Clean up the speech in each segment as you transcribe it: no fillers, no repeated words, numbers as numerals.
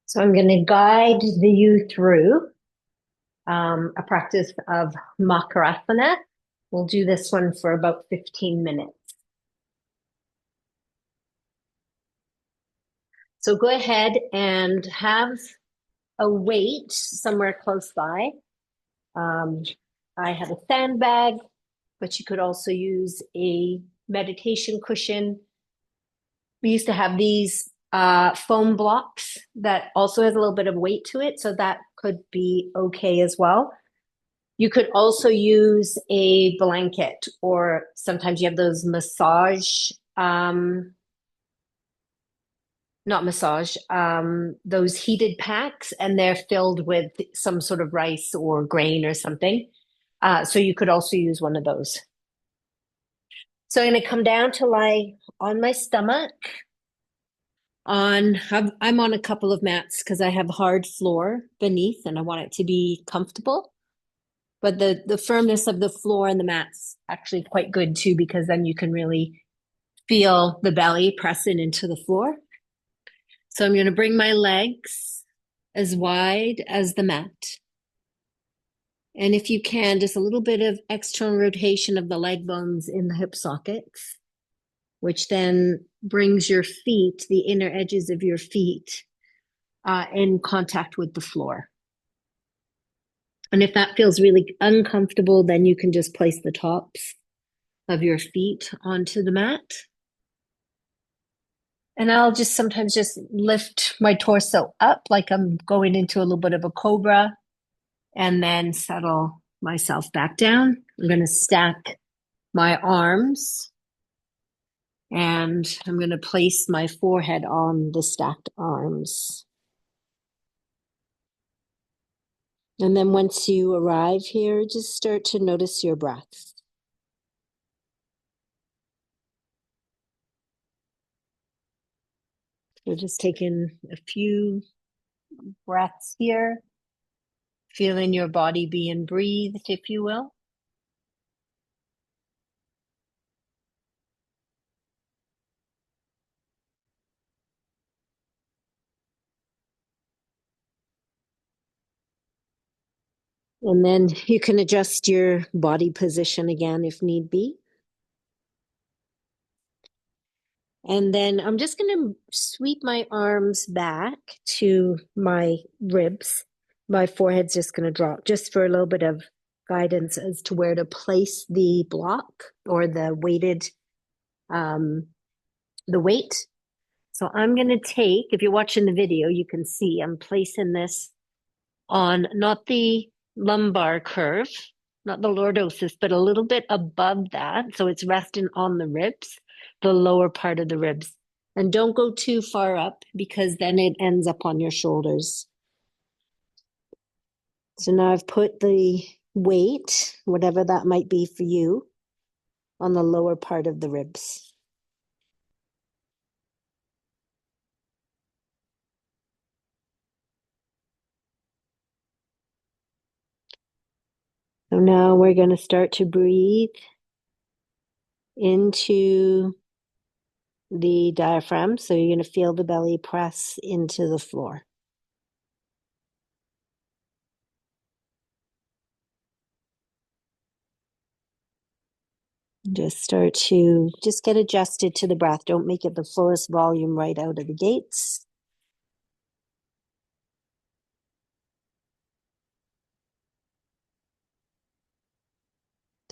So I'm going to guide you through a practice of Makarasana. We'll do this one for about 15 minutes. So go ahead and have a weight somewhere close by. Um, I have a sandbag, but you could also use a meditation cushion. We used to have these foam blocks that also has a little bit of weight to it, so that could be okay as well. You could also use a blanket, or sometimes you have those not massage, those heated packs, and they're filled with some sort of rice or grain or something. So you could also use one of those. So I'm going to come down to lie on my stomach. I'm on a couple of mats because I have hard floor beneath and I want it to be comfortable. But the firmness of the floor and the mat's actually quite good too, because then you can really feel the belly pressing into the floor. So I'm going to bring my legs as wide as the mat. And if you can, just a little bit of external rotation of the leg bones in the hip sockets, which then brings your feet, the inner edges of your feet, in contact with the floor. And if that feels really uncomfortable, then you can just place the tops of your feet onto the mat. And I'll just sometimes just lift my torso up like I'm going into a little bit of a cobra and then settle myself back down. I'm going to stack my arms and I'm going to place my forehead on the stacked arms. And then once you arrive here, just start to notice your breath. We're just taking a few breaths here, feeling your body being breathed, if you will. And then you can adjust your body position again if need be. And then I'm just going to sweep my arms back to my ribs. My forehead's just going to drop just for a little bit of guidance as to where to place the block or the weight. So I'm going to take, if you're watching the video, you can see I'm placing this on not the lumbar curve, not the lordosis, but a little bit above that. So it's resting on the ribs, the lower part of the ribs. And don't go too far up because then it ends up on your shoulders. So now I've put the weight, whatever that might be for you, on the lower part of the ribs. So now we're going to start to breathe into the diaphragm. So you're going to feel the belly press into the floor. Just start to just get adjusted to the breath. Don't make it the fullest volume right out of the gates.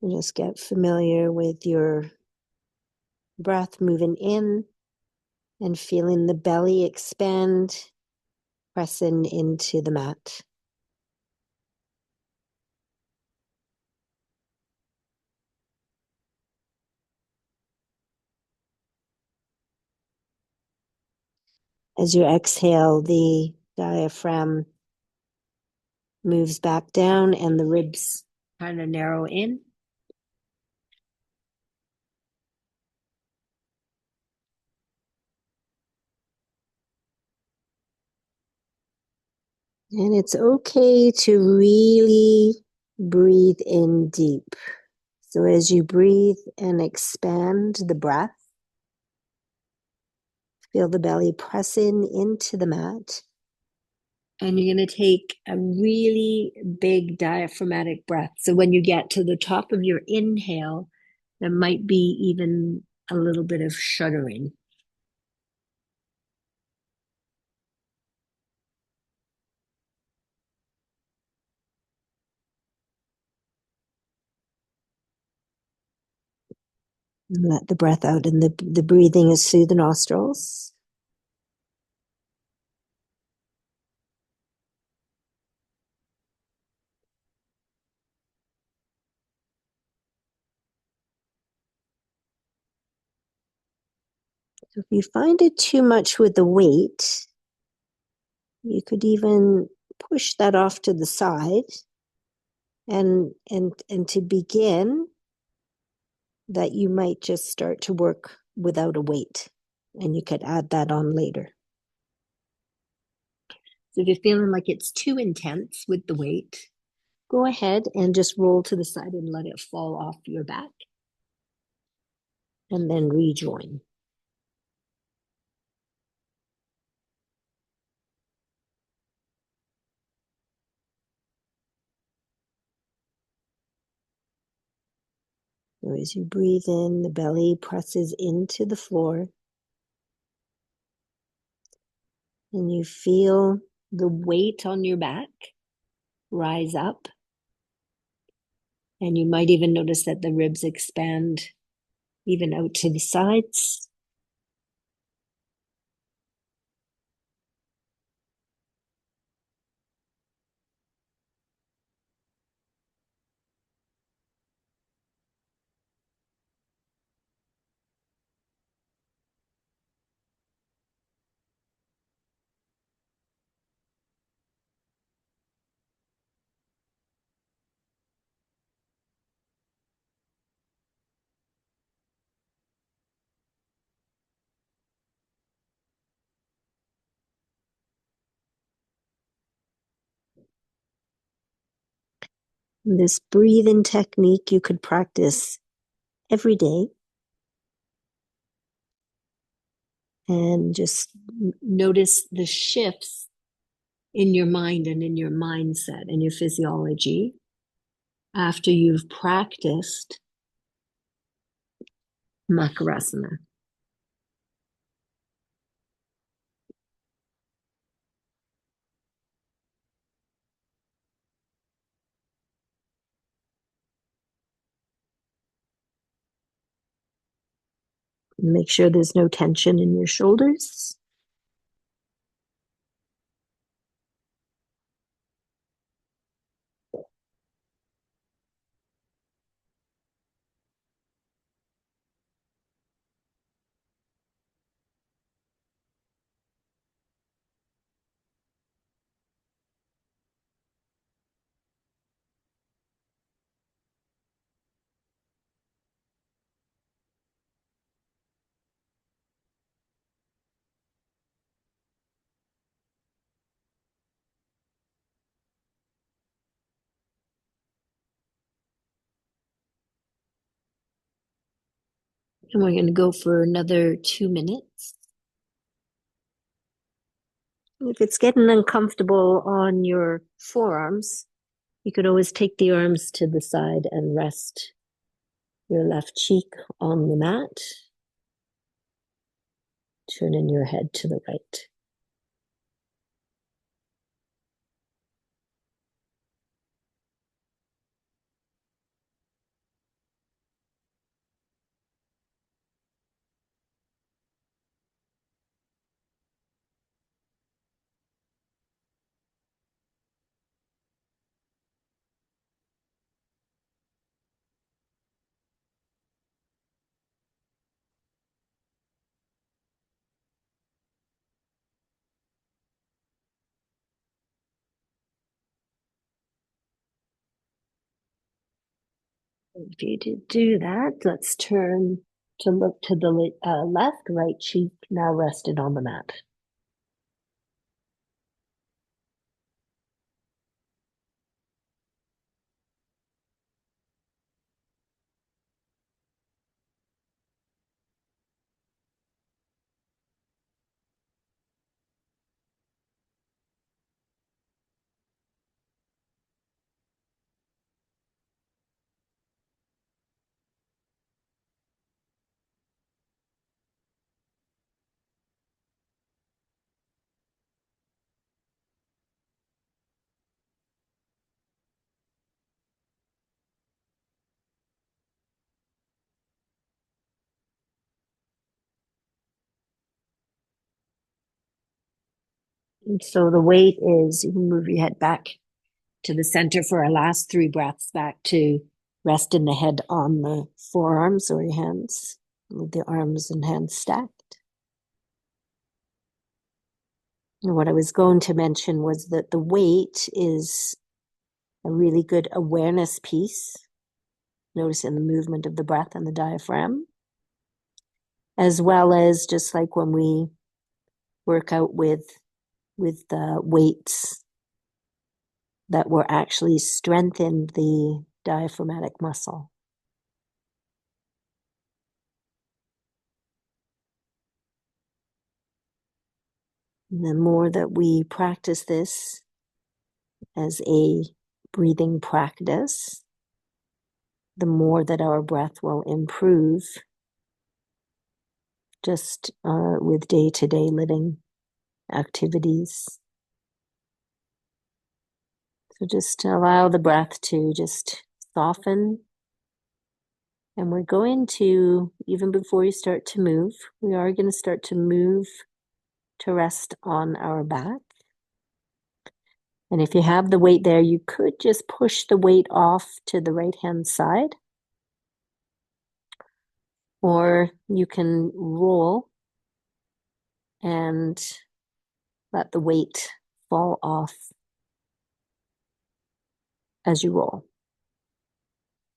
And just get familiar with your breath moving in and feeling the belly expand, pressing into the mat. As you exhale, the diaphragm moves back down and the ribs kind of narrow in. And it's okay to really breathe in deep. So as you breathe and expand the breath, feel the belly press in into the mat. And you're going to take a really big diaphragmatic breath. So when you get to the top of your inhale, there might be even a little bit of shuddering. And let the breath out, and the breathing is through the nostrils. So if you find it too much with the weight, you could even push that off to the side, and to begin that, you might just start to work without a weight, and you could add that on later. So if you're feeling like it's too intense with the weight, go ahead and just roll to the side and let it fall off your back, and then rejoin. So as you breathe in, the belly presses into the floor, and you feel the weight on your back rise up. And you might even notice that the ribs expand even out to the sides. This breathing technique you could practice every day, and just notice the shifts in your mind and in your mindset and your physiology after you've practiced Makarasana. Make sure there's no tension in your shoulders. And we're going to go for another 2 minutes. If it's getting uncomfortable on your forearms, you could always take the arms to the side and rest your left cheek on the mat, turning your head to the right. If you do that, let's turn to look to the left, right cheek now rested on the mat. And so the weight is, you can move your head back to the center for our last three breaths, back to resting the head on the forearms or your hands, with the arms and hands stacked. And what I was going to mention was that the weight is a really good awareness piece, noticing the movement of the breath and the diaphragm, as well as just like when we work out with the weights, that we're actually strengthen the diaphragmatic muscle. And the more that we practice this as a breathing practice, the more that our breath will improve just with day-to-day living activities. So just allow the breath to just soften. And we're going to, even before you start to move, we are going to start to move to rest on our back. And if you have the weight there, you could just push the weight off to the right-hand side. Or you can roll and let the weight fall off as you roll.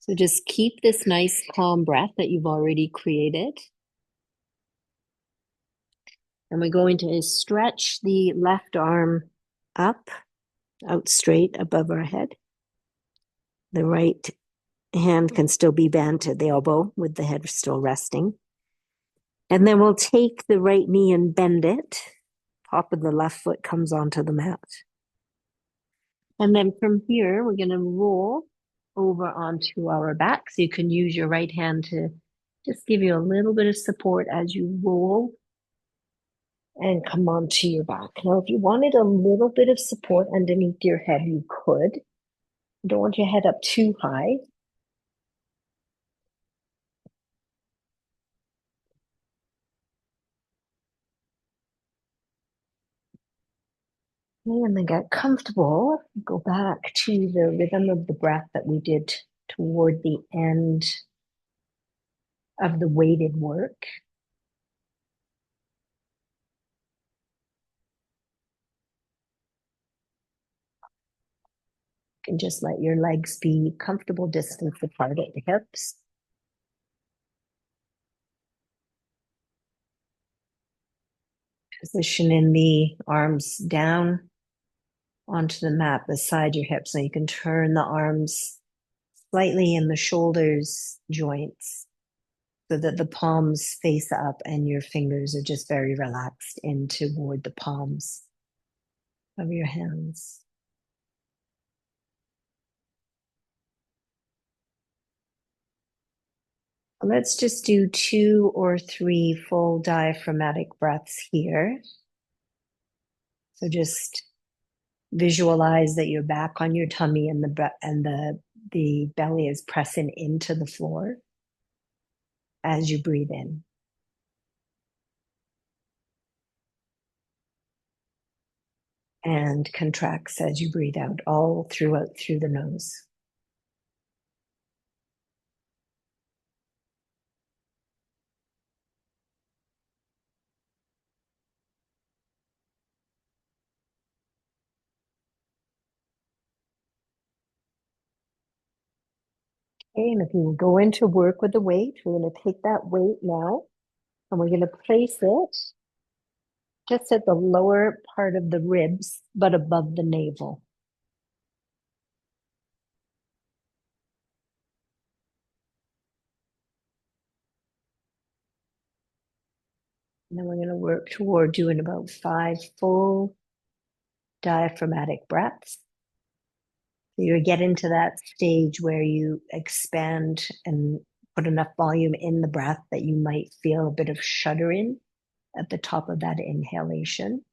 So just keep this nice calm breath that you've already created. And we're going to stretch the left arm up, out straight above our head. The right hand can still be bent at the elbow with the head still resting. And then we'll take the right knee and bend it. Top of the left foot comes onto the mat. And then from here, we're going to roll over onto our back. So you can use your right hand to just give you a little bit of support as you roll and come onto your back. Now, if you wanted a little bit of support underneath your head, you could. You don't want your head up too high. And then get comfortable. Go back to the rhythm of the breath that we did toward the end of the weighted work. You can just let your legs be comfortable distance apart at the hips. Positioning the arms down onto the mat beside your hips. So you can turn the arms slightly in the shoulders joints so that the palms face up and your fingers are just very relaxed in toward the palms of your hands. Let's just do 2 or 3 full diaphragmatic breaths here. So just visualize that you're back on your tummy and the belly is pressing into the floor as you breathe in. And contracts as you breathe out, all through the nose. Okay, and if you go into work with the weight, we're going to take that weight now and we're going to place it just at the lower part of the ribs, but above the navel. And then we're going to work toward doing about 5 full diaphragmatic breaths. So you're getting to that stage where you expand and put enough volume in the breath that you might feel a bit of shuddering at the top of that inhalation.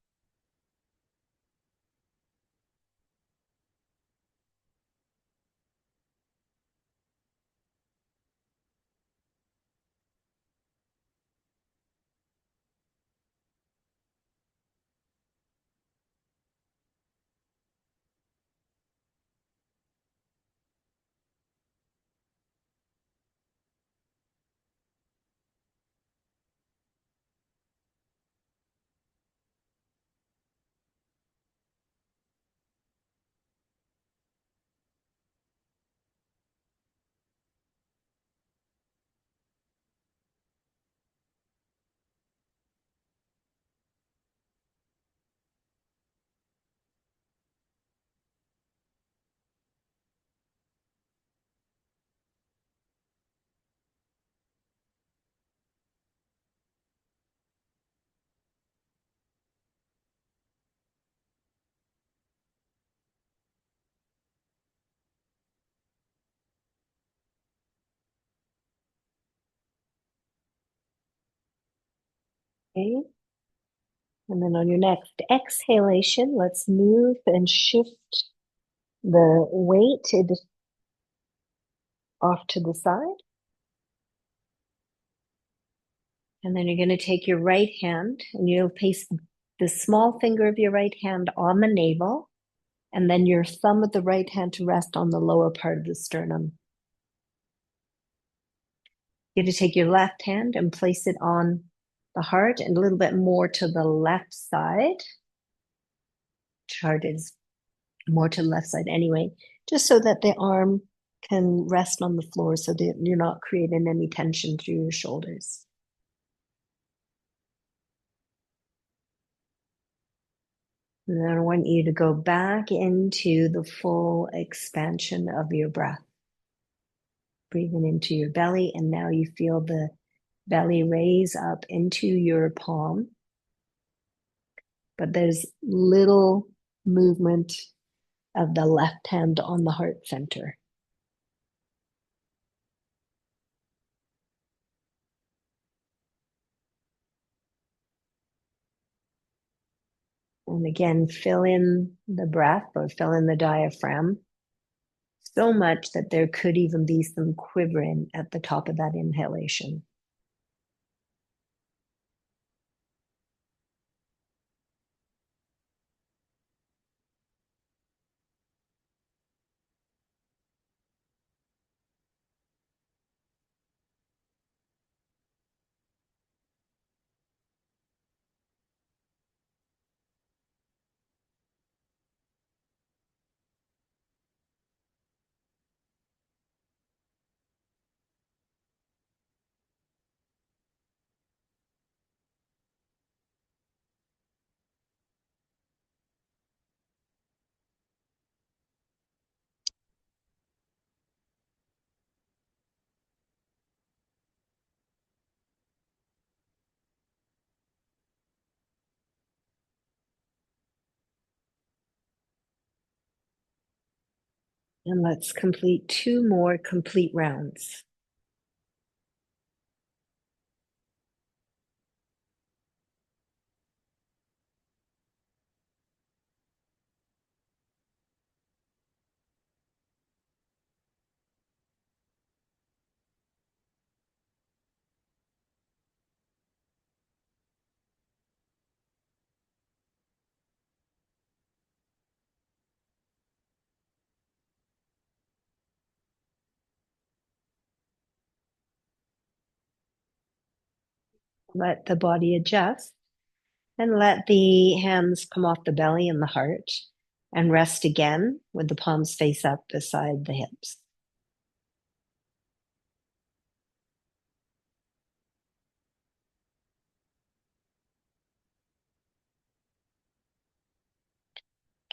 Okay. And then on your next exhalation, let's move and shift the weight off to the side. And then you're going to take your right hand and you'll place the small finger of your right hand on the navel, and then your thumb of the right hand to rest on the lower part of the sternum. You're going to take your left hand and place it on the heart and a little bit more to the left side. Heart is more to the left side anyway, just so that the arm can rest on the floor so that you're not creating any tension through your shoulders. And then I want you to go back into the full expansion of your breath. Breathing into your belly, and now you feel the belly raise up into your palm. But there's little movement of the left hand on the heart center. And again, fill in the breath or fill in the diaphragm so much that there could even be some quivering at the top of that inhalation. And let's complete 2 more complete rounds. Let the body adjust and let the hands come off the belly and the heart and rest again with the palms face up beside the hips.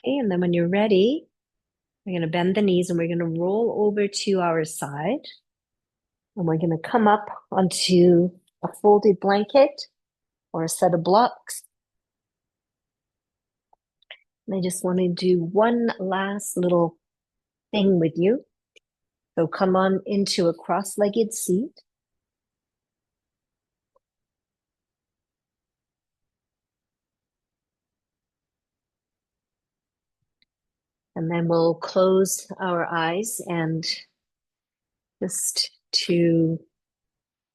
Okay, and then when you're ready, we're going to bend the knees and we're going to roll over to our side. And we're going to come up onto a folded blanket or a set of blocks. And I just want to do one last little thing with you. So come on into a cross-legged seat. And then we'll close our eyes and just to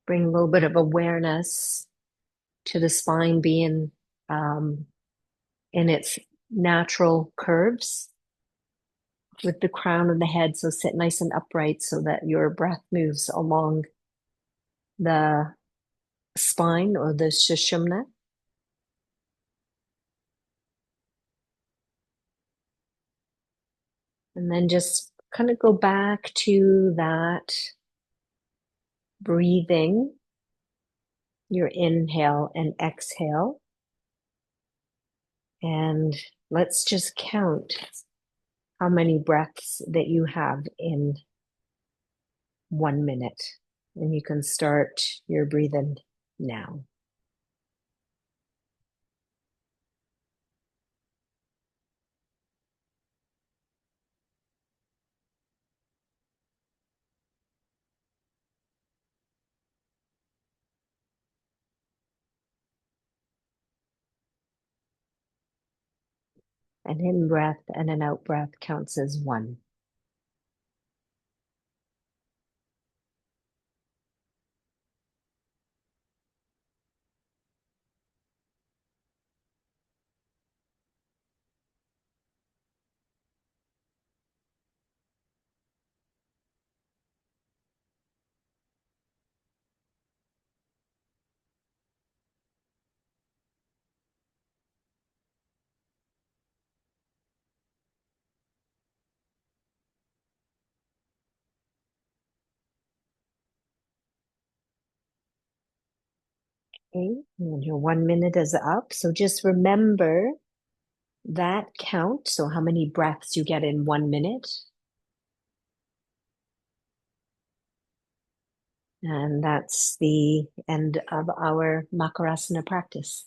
bring a little bit of awareness to the spine being in its natural curves with the crown of the head. So sit nice and upright so that your breath moves along the spine or the sushumna. And then just kind of go back to that breathing, your inhale and exhale. And let's just count how many breaths that you have in 1 minute. And you can start your breathing now. An in-breath and an out-breath counts as one. Okay, and your 1 minute is up. So just remember that count. So how many breaths you get in 1 minute. And that's the end of our Makarasana practice.